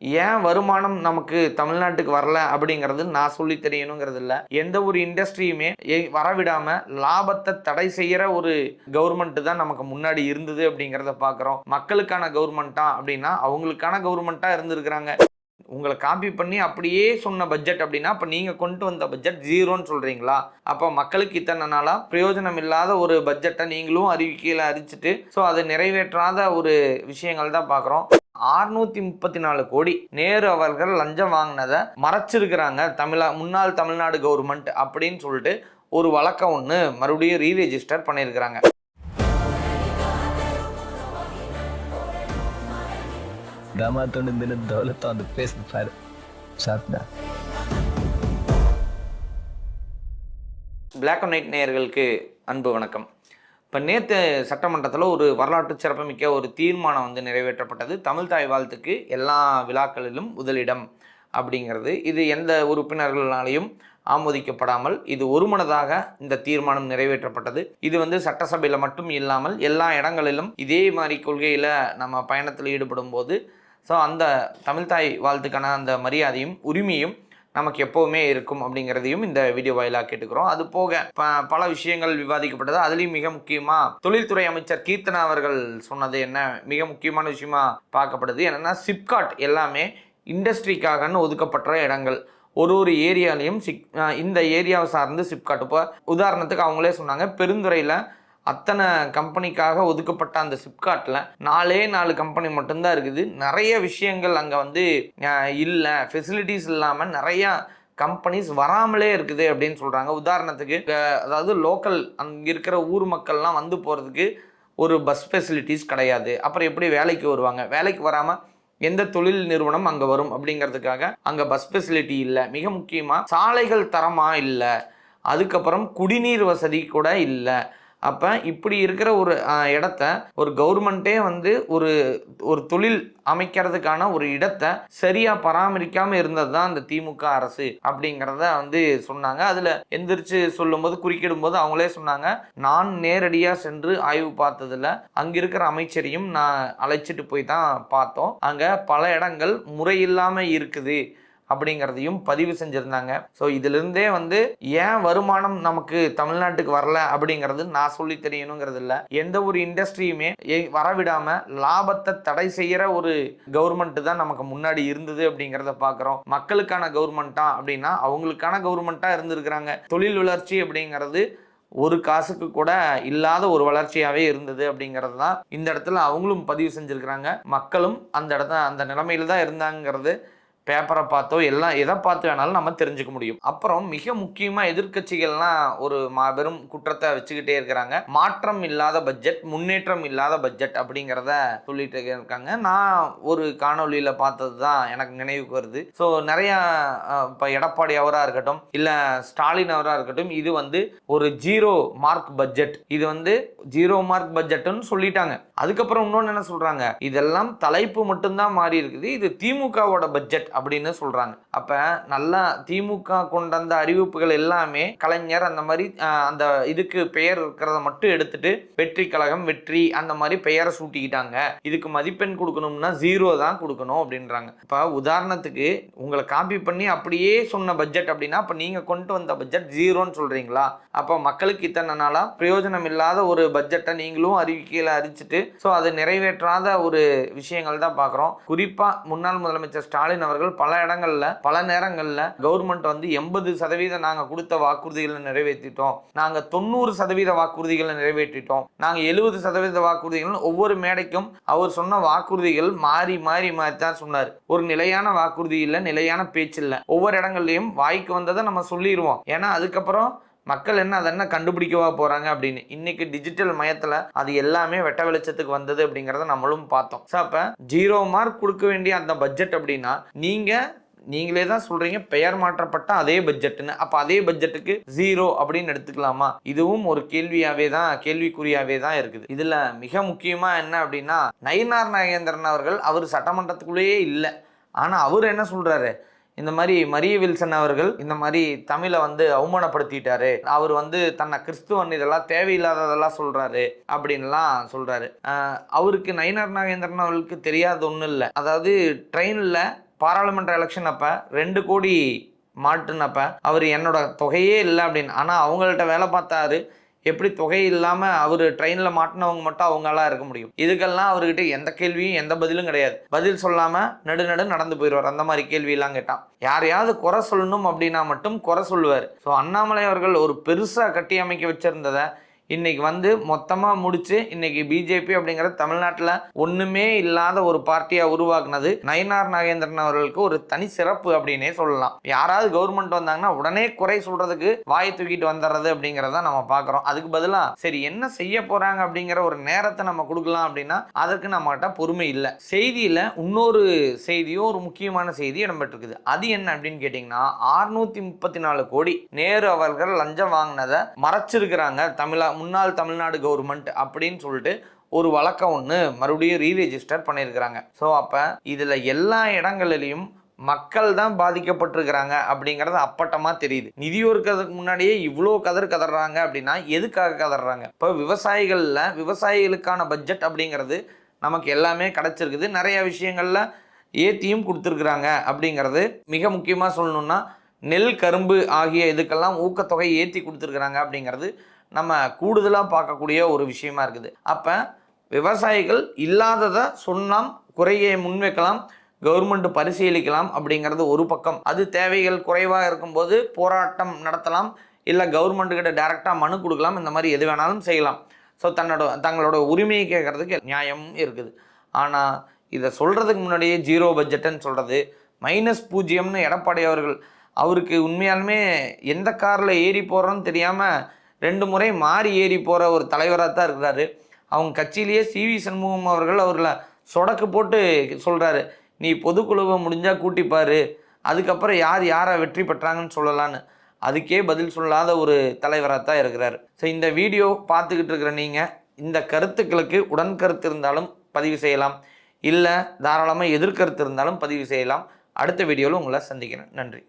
ஏன் வருமானம் நமக்கு தமிழ்நாட்டுக்கு வரல அப்படிங்கிறது நான் சொல்லி தெரியணுங்கிறது இல்லை. எந்த ஒரு இண்டஸ்ட்ரியுமே வரவிடாம லாபத்தை தடை செய்யற ஒரு கவர்மெண்ட் தான் நமக்கு முன்னாடி இருந்தது அப்படிங்கிறத பார்க்குறோம். மக்களுக்கான கவர்மெண்ட்டா அப்படின்னா அவங்களுக்கான கவர்மெண்ட்டா இருந்திருக்கிறாங்க. உங்களை காப்பி பண்ணி அப்படியே சொன்ன பட்ஜெட் அப்படின்னா அப்போ நீங்கள் கொண்டு வந்த பட்ஜெட் ஜீரோன்னு சொல்கிறீங்களா? அப்போ மக்களுக்கு இத்தனை நாளாக பிரயோஜனம் இல்லாத ஒரு பட்ஜெட்டை நீங்களும் அறிவிக்கையில் அறிவிச்சிட்டு ஸோ அதை நிறைவேற்றாத ஒரு விஷயங்கள் தான் பார்க்குறோம். 634 கோடி நேரு அவர்கள் லஞ்சம் வாங்கினதை மறைச்சிருக்கிறாங்க முன்னாள் தமிழ்நாடு கவர்மெண்ட் அப்படின்னு சொல்லிட்டு ஒரு வழக்கம் ஒன்று மறுபடியும் ரீரெஜிஸ்டர் பண்ணியிருக்கிறாங்க. பிளாக் அண்ட் ஒயிட் நேயர்களுக்கு அன்பு வணக்கம். இப்போ நேற்று சட்டமன்றத்தில் ஒரு வரலாற்று சிறப்புமிக்க ஒரு தீர்மானம் நிறைவேற்றப்பட்டது. தமிழ் தாய் வாழ்த்துக்கு எல்லா விழாக்களிலும் முதலிடம் அப்படிங்கிறது. இது எந்த உறுப்பினர்களாலையும் ஆமோதிக்கப்படாமல் இது ஒருமனதாக இந்த தீர்மானம் நிறைவேற்றப்பட்டது. இது சட்டசபையில் மட்டும் இல்லாமல் எல்லா இடங்களிலும் இதே மாதிரி கொள்கையில் நம்ம பயணத்தில் ஈடுபடும் போது ஸோ அந்த தமிழ்தாய் வாழ்த்துக்கான அந்த மரியாதையும் உரிமையும் நமக்கு எப்போவுமே இருக்கும் அப்படிங்கிறதையும் இந்த வீடியோ வாயிலாக கேட்டுக்கிறோம். அது போக பல விஷயங்கள் விவாதிக்கப்பட்டது. அதுலேயும் மிக முக்கியமாக தொழில்துறை அமைச்சர் கீர்த்தனா அவர்கள் சொன்னது என்ன மிக முக்கியமான விஷயமா பார்க்கப்படுது. என்னென்னா சிப்காட் எல்லாமே இண்டஸ்ட்ரிக்காகன்னு ஒதுக்கப்பட்ட இடங்கள். ஒரு ஏரியாலையும் இந்த ஏரியாவை சார்ந்து சிப்காட். இப்போ உதாரணத்துக்கு அவங்களே சொன்னாங்க, பெருந்துறையில் அத்தனை கம்பெனிக்காக ஒதுக்கப்பட்ட அந்த சிப்காட்டில் 4 கம்பெனி மட்டும்தான் இருக்குது. நிறைய விஷயங்கள் அங்கே இல்லை, ஃபெசிலிட்டிஸ் இல்லாமல் நிறையா கம்பெனிஸ் வராமலே இருக்குது அப்படின்னு சொல்கிறாங்க. உதாரணத்துக்கு அதாவது லோக்கல் அங்கே இருக்கிற ஊர் மக்கள்லாம் போகிறதுக்கு ஒரு பஸ் ஃபெசிலிட்டிஸ் கிடையாது. அப்புறம் எப்படி வேலைக்கு வருவாங்க? வேலைக்கு வராமல் எந்த தொழில் நிறுவனம் அங்கே வரும் அப்படிங்கிறதுக்காக அங்கே பஸ் ஃபெசிலிட்டி இல்லை. மிக முக்கியமாக சாலைகள் தரமாக இல்லை. அதுக்கப்புறம் குடிநீர் வசதி கூட இல்லை. அப்போ இப்படி இருக்கிற ஒரு இடத்த ஒரு கவர்மெண்ட்டே ஒரு தொழில் அமைக்கிறதுக்கான ஒரு இடத்தை சரியாக பராமரிக்காமல் இருந்தது தான் அந்த திமுக அரசு அப்படிங்கிறத சொன்னாங்க. அதில் எந்திரிச்சு சொல்லும்போது குறுக்கிடும்போது அவங்களே சொன்னாங்க, நான் நேரடியாக சென்று ஆய்வு பார்த்ததில் அங்கே இருக்கிற அமைச்சரையும் நான் அழைச்சிட்டு போய் தான் பார்த்தோம். அங்கே பல இடங்கள் முறையில்லாமல் இருக்குது அப்படிங்கிறதையும் பதிவு செஞ்சுருந்தாங்க. ஸோ இதிலிருந்தே ஏன் வருமானம் நமக்கு தமிழ்நாட்டுக்கு வரல அப்படிங்கிறது நான் சொல்லி தெரியணுங்கிறது இல்லை. எந்த ஒரு இண்டஸ்ட்ரியுமே வரவிடாம லாபத்தை தடை செய்யற ஒரு கவர்மெண்ட் தான் நமக்கு முன்னாடி இருந்தது அப்படிங்கிறத பார்க்குறோம். மக்களுக்கான கவர்மெண்ட்டா அப்படின்னா அவங்களுக்கான கவர்மெண்ட்டா இருந்திருக்கிறாங்க. தொழில் வளர்ச்சி அப்படிங்கிறது ஒரு காசுக்கு கூட இல்லாத ஒரு வளர்ச்சியாகவே இருந்தது அப்படிங்கிறது தான் இந்த இடத்துல அவங்களும் பதிவு செஞ்சுருக்கிறாங்க. மக்களும் அந்த நிலைமையில தான் இருந்தாங்கிறது பேப்பரை பார்த்தோ எல்லாம் எதை பார்த்து வேணாலும் நம்ம தெரிஞ்சுக்க முடியும். அப்புறம் மிக முக்கியமாக எதிர்கட்சிகள்லாம் ஒரு மாபெரும் குற்றத்தை வச்சுக்கிட்டே இருக்கிறாங்க. மாற்றம் இல்லாத பட்ஜெட், முன்னேற்றம் இல்லாத பட்ஜெட் அப்படிங்கிறத சொல்லிட்டு இருக்காங்க. நான் ஒரு காணொலியில் பார்த்தது தான் எனக்கு நினைவுக்கு வருது. ஸோ நிறையா இப்போ எடப்பாடி அவராக இருக்கட்டும் இல்லை ஸ்டாலின் அவராக இருக்கட்டும், இது ஒரு 0 மார்க் பட்ஜெட், இது 0 மார்க் பட்ஜெட்டுன்னு சொல்லிட்டாங்க. அதுக்கப்புறம் இன்னொன்று என்ன சொல்கிறாங்க, இதெல்லாம் தலைப்பு மட்டும்தான் மாறி இருக்குது, இது திமுகவோட பட்ஜெட் அப்படின்னு சொல்றாங்க. அப்ப நல்லா திமுக கொண்ட அந்த அறிவிப்புகள் எல்லாமே கலைஞர் அந்த மாதிரி அந்த இதுக்கு பெயர் இருக்கிறத மட்டும் எடுத்துட்டு வெற்றி கழகம் வெற்றி அந்த மாதிரி பெயரை சூட்டிக்கிட்டாங்க. இதுக்கு மதிப்பெண் கொடுக்கணும்னா 0 தான் கொடுக்கணும் அப்படின்றாங்க. இப்ப உதாரணத்துக்கு உங்களை காப்பி பண்ணி அப்படியே சொன்ன பட்ஜெட் அப்படின்னா அப்ப நீங்க கொண்டு வந்த பட்ஜெட் 0ன்னு சொல்றீங்களா? அப்ப மக்களுக்கு இத்தனை நாளா பிரயோஜனம் இல்லாத ஒரு பட்ஜெட்டை நீங்களும் அறிவிக்கையில அறிவிச்சிட்டு ஸோ அதை நிறைவேற்றாத ஒரு விஷயங்கள் தான் பார்க்குறோம். குறிப்பா முன்னாள் முதலமைச்சர் ஸ்டாலின் அவர்கள் பல இடங்கள்ல பல நேரங்கள்ல கவர்மெண்ட் 80% நாங்க கொடுத்த வாக்குறுதிகளை நிறைவேற்றிட்டோம், நாங்க 90% வாக்குறுதிகளை நிறைவேற்றிட்டோம், நாங்க 70% வாக்குறுதிகள். ஒவ்வொரு மேடைக்கும் அவர் சொன்ன வாக்குறுதிகள் மாறி மாறி மாறி தான் சொன்னார். ஒரு நிலையான வாக்குறுதி இல்லை, நிலையான பேச்சு இல்லை. ஒவ்வொரு இடங்கள்லையும் வாய்க்கு வந்ததை நம்ம சொல்லிடுவோம். ஏன்னா அதுக்கப்புறம் மக்கள் என்ன கண்டுபிடிக்கவா போறாங்க அப்படின்னு. இன்னைக்கு டிஜிட்டல் மயத்துல அது எல்லாமே வெட்ட வெளிச்சத்துக்கு வந்தது அப்படிங்கறத நம்மளும் பார்த்தோம். அப்ப 0 மார்க் கொடுக்க வேண்டிய அந்த பட்ஜெட் அப்படின்னா நீங்களே தான் சொல்றீங்க பெயர் மாற்றப்பட்ட அதே பட்ஜெட்னு. அப்ப அதே பட்ஜெட்டுக்கு 0 அப்படின்னு எடுத்துக்கலாமா? இதுவும் ஒரு கேள்விக்குறியாவே தான் இருக்குது. இதுல மிக முக்கியமா என்ன அப்படின்னா, நயினார் நாகேந்திரன் அவர்கள் அவர் சட்டமன்றத்துக்குள்ளேயே இல்லை. ஆனா அவர் என்ன சொல்றாரு, இந்த மாதிரி மரிய வில்சன் அவர்கள் இந்த மாதிரி தமிழை அவமானப்படுத்திட்டாரு, அவர் தன்னை கிறிஸ்துவன் இதெல்லாம் தேவையில்லாததெல்லாம் சொல்றாரு அப்படின்லாம் சொல்றாரு. அவருக்கு நயினார் நாகேந்திரன் அவர்களுக்கு தெரியாத ஒன்றும் இல்லை. அதாவது ட்ரெயினில் பாராளுமன்ற எலெக்ஷன் அப்போ 2 கோடி மாட்டுனப்ப அவர் என்னோட தொகையே இல்லை அப்படின்னு. ஆனால் அவங்கள்ட்ட வேலை பார்த்தாரு. எப்படி தொகை இல்லாமல் அவர் ட்ரெயினில் மாட்டினவங்க மட்டும் அவங்களாம் இருக்க முடியும்? இதுக்கெல்லாம் அவர்கிட்ட எந்த கேள்வியும் எந்த பதிலும் கிடையாது. பதில் சொல்லாமல் நடு நடந்து போயிடுவார். அந்த மாதிரி கேள்வியெல்லாம் கேட்டான். யாரையாவது குறை சொல்லணும் அப்படின்னா மட்டும் குறை சொல்லுவார். ஸோ அண்ணாமலை அவர்கள் ஒரு பெருசாக கட்டி அமைக்க வச்சிருந்ததை இன்னைக்கு வந்து மொத்தமாக முடிச்சு இன்னைக்கு பிஜேபி அப்படிங்கிறது தமிழ்நாட்டில் ஒன்றுமே இல்லாத ஒரு பார்ட்டியாக உருவாக்குனது நயினார் நாகேந்திரன் அவர்களுக்கு ஒரு தனி சிறப்பு அப்படின்னே சொல்லலாம். யாராவது கவர்மெண்ட் வந்தாங்கன்னா உடனே குறை சொல்றதுக்கு வாய் தூக்கிட்டு வந்துடுறது அப்படிங்கிறத நம்ம பார்க்குறோம். அதுக்கு பதிலாக சரி என்ன செய்ய போறாங்க அப்படிங்கிற ஒரு நேரத்தை நம்ம கொடுக்கலாம் அப்படின்னா அதற்கு நம்மகிட்ட பொறுமை இல்லை. செய்தியில் இன்னொரு செய்தியும் ஒரு முக்கியமான செய்தி இடம்பெற்றிருக்குது. அது என்ன அப்படின்னு கேட்டிங்கன்னா 634 கோடி நேரு அவர்கள் லஞ்சம் வாங்கினதை மறைச்சிருக்கிறாங்க முன்னாள் தமிழ்நாடு கவர்மெண்ட் அப்படின்னு சொல்லிட்டு ஒரு வழக்கம் ஒன்று மறுபடியும் ரீரெஜிஸ்டர் பண்ணியிருக்கிறாங்க. ஸோ அப்போ இதில் எல்லா இடங்களிலையும் மக்கள் தான் பாதிக்கப்பட்டிருக்கிறாங்க அப்படிங்கிறது அப்பட்டமாக தெரியுது. நிதி ஒதுக்கிறதுக்கு முன்னாடியே இவ்வளோ கதறாங்க அப்படின்னா எதுக்காக கதறாங்க? இப்போ விவசாயிகளுக்கான பட்ஜெட் அப்படிங்கிறது நமக்கு எல்லாமே கிடச்சிருக்குது. நிறைய விஷயங்களில் ஏற்றியும் கொடுத்துருக்குறாங்க. அப்படிங்கிறது மிக முக்கியமாக சொல்லணும்னா நெல் கரும்பு ஆகிய இதுக்கெல்லாம் ஊக்கத்தொகை ஏற்றி கொடுத்துருக்குறாங்க. அப்படிங்கிறது நம்ம கூடுதலாக பார்க்கக்கூடிய ஒரு விஷயமா இருக்குது. அப்போ விவசாயிகள் இல்லாததை சொல்லாம், குறையை முன்வைக்கலாம், கவர்மெண்ட் பரிசீலிக்கலாம் அப்படிங்கிறது ஒரு பக்கம். அது தேவைகள் குறைவாக இருக்கும்போது போராட்டம் நடத்தலாம், இல்லை கவர்மெண்ட்டுக்கிட்ட டைரெக்டாக மனு கொடுக்கலாம். இந்த மாதிரி எது வேணாலும் செய்யலாம். ஸோ தங்களோட உரிமையை கேட்கறதுக்கு நியாயமும் இருக்குது. ஆனால் இதை சொல்கிறதுக்கு முன்னாடியே 0 பட்ஜெட்டுன்னு சொல்கிறது, -0ன்னு எடப்பாடி அவருக்கு உண்மையாலுமே எந்த காரில் ஏறி போகிறோன்னு தெரியாமல் 2 முறை மாறி ஏறி போகிற ஒரு தலைவராக தான் இருக்கிறாரு. அவங்க கட்சியிலேயே CV சண்முகம் அவர்கள் அவர்களை சொடக்கு போட்டு சொல்கிறாரு, நீ பொதுக்குழுவை முடிஞ்சால் கூட்டிப்பார், அதுக்கப்புறம் யாரை வெற்றி பெற்றாங்கன்னு சொல்லலான்னு. அதுக்கே பதில் சொல்லாத ஒரு தலைவராக தான் இருக்கிறார். ஸோ இந்த வீடியோ பார்த்துக்கிட்டு இருக்கிற நீங்கள் இந்த கருத்துக்களுக்கு உடன் கருத்து இருந்தாலும் பதிவு செய்யலாம், இல்லை தாராளமாக எதிர்கருத்து இருந்தாலும் பதிவு செய்யலாம். அடுத்த வீடியோவில் உங்களை சந்திக்கிறேன். நன்றி.